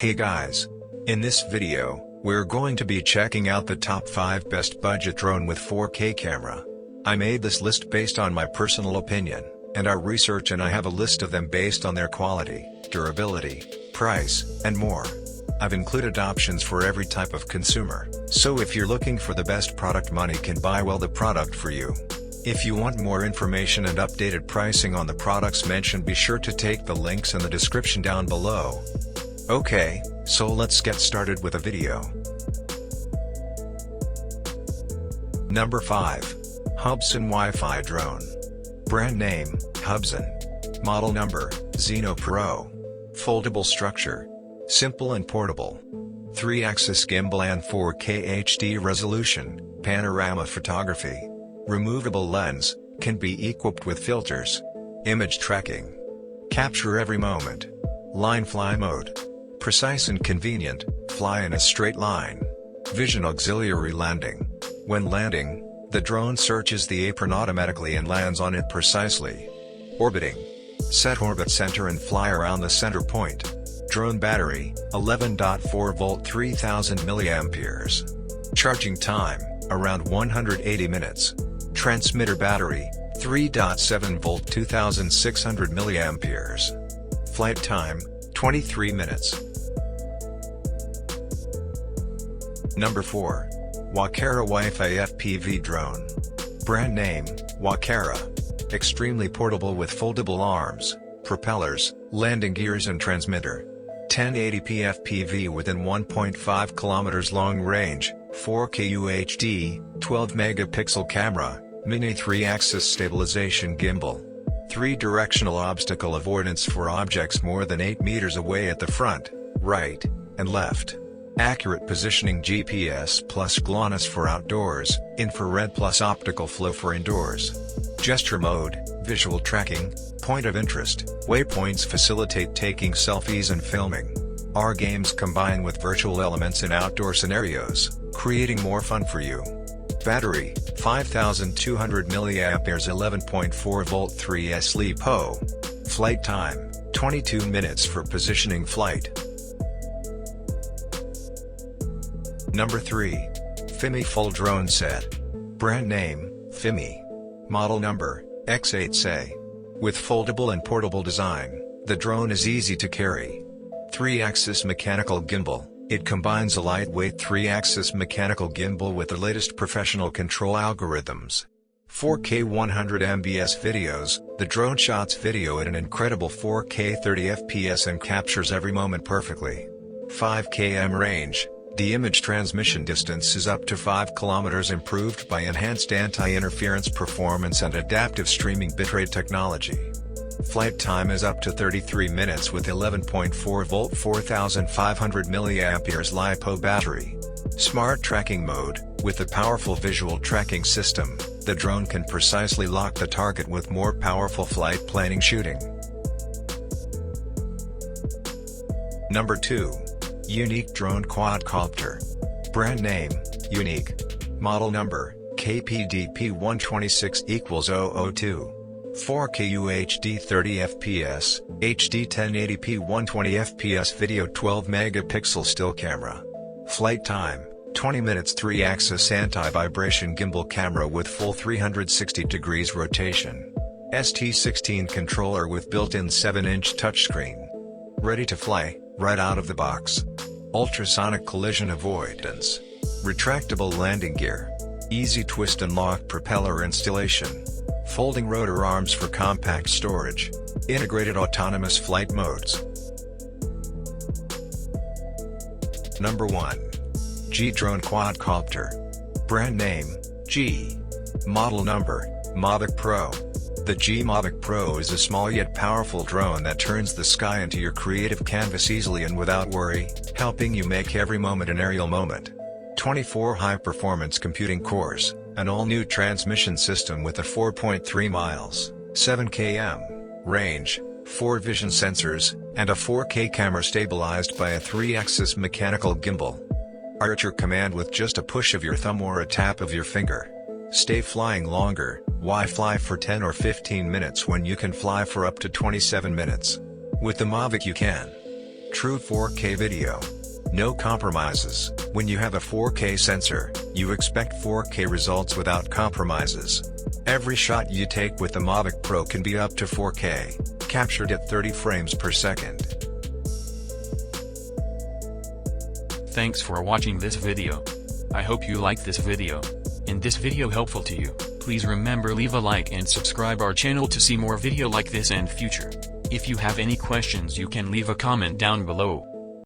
Hey guys! In this video, we're going to be checking out the top 5 best budget drone with 4K camera. I made this list based on my personal opinion, and our research, and I have a list of them based on their quality, durability, price, and more. I've included options for every type of consumer, so if you're looking for the best product money can buy, well, the product for you. If you want more information and updated pricing on the products mentioned, be sure to take the links in the description down below. Okay, so let's get started with the video. Number 5. Hubsan Wi-Fi Drone. Brand name, Hubsan. Model number, Zino Pro. Foldable structure. Simple and portable. 3-axis gimbal and 4K HD resolution, panorama photography. Removable lens, can be equipped with filters. Image tracking. Capture every moment. Line fly mode. Precise and convenient, fly in a straight line. Vision auxiliary landing. When landing, the drone searches the apron automatically and lands on it precisely. Orbiting. Set orbit center and fly around the center point. Drone battery, 11.4 volt 3000 mAh. Charging time, around 180 minutes. Transmitter battery, 3.7 volt 2600 mAh. Flight time, 23 minutes. Number 4. Walkera Wi-Fi FPV Drone. Brand name, Walkera. Extremely portable with foldable arms, propellers, landing gears and transmitter. 1080p FPV within 1.5 km long range, 4K UHD, 12 megapixel camera, mini 3-axis stabilization gimbal. 3-directional obstacle avoidance for objects more than 8 meters away at the front, right, and left. Accurate positioning GPS plus GLONASS for outdoors, infrared plus optical flow for indoors. Gesture mode, visual tracking, point of interest, waypoints facilitate taking selfies and filming. Our games combine with virtual elements in outdoor scenarios, creating more fun for you. Battery, 5200 mAh 11.4 volt 3S LiPo. Flight time, 22 minutes for positioning flight. Number 3. Fimi Full Drone Set. Brand name, Fimi. Model number, X8C. With foldable and portable design, the drone is easy to carry. 3-axis mechanical gimbal. It combines a lightweight 3-axis mechanical gimbal with the latest professional control algorithms. 4K 100 mbs videos, the drone shots video at an incredible 4K 30 fps and captures every moment perfectly. 5 km range. The image transmission distance is up to 5 km, improved by enhanced anti-interference performance and adaptive streaming bitrate technology. Flight time is up to 33 minutes with 11.4 volt 4500 mAh LiPo battery. Smart tracking mode. With the powerful visual tracking system, the drone can precisely lock the target with more powerful flight planning shooting. Number 2. Yuneec Drone Quadcopter. Brand name, Yuneec. Model number, KPDP126-002. 4K UHD 30 fps, HD 1080p 120 fps video 12 megapixel still camera. Flight time, 20 minutes 3-axis anti-vibration gimbal camera with full 360 degrees rotation. ST16 controller with built-in 7-inch touchscreen. Ready to fly, right out of the box. Ultrasonic collision avoidance. Retractable landing gear. Easy twist and lock propeller installation. Folding rotor arms for compact storage. Integrated autonomous flight modes. Number 1. G Drone Quadcopter. Brand name, G. Model number, Mavic Pro. The G Mavic Pro is a small yet powerful drone that turns the sky into your creative canvas easily and without worry, helping you make every moment an aerial moment. 24 high-performance computing cores, an all-new transmission system with a 4.3 miles, 7 km, range, 4 vision sensors, and a 4K camera stabilized by a 3-axis mechanical gimbal. Are at your command with just a push of your thumb or a tap of your finger. Stay flying longer. Why fly for 10 or 15 minutes when you can fly for up to 27 minutes? With the Mavic you can. True 4K video. No compromises. When you have a 4K sensor, you expect 4K results without compromises. Every shot you take with the Mavic Pro can be up to 4K, captured at 30 frames per second. Thanks for watching this video. I hope you like this video. In this video helpful to you, please remember leave a like and subscribe our channel to see more video like this and future. If you have any questions you can leave a comment down below.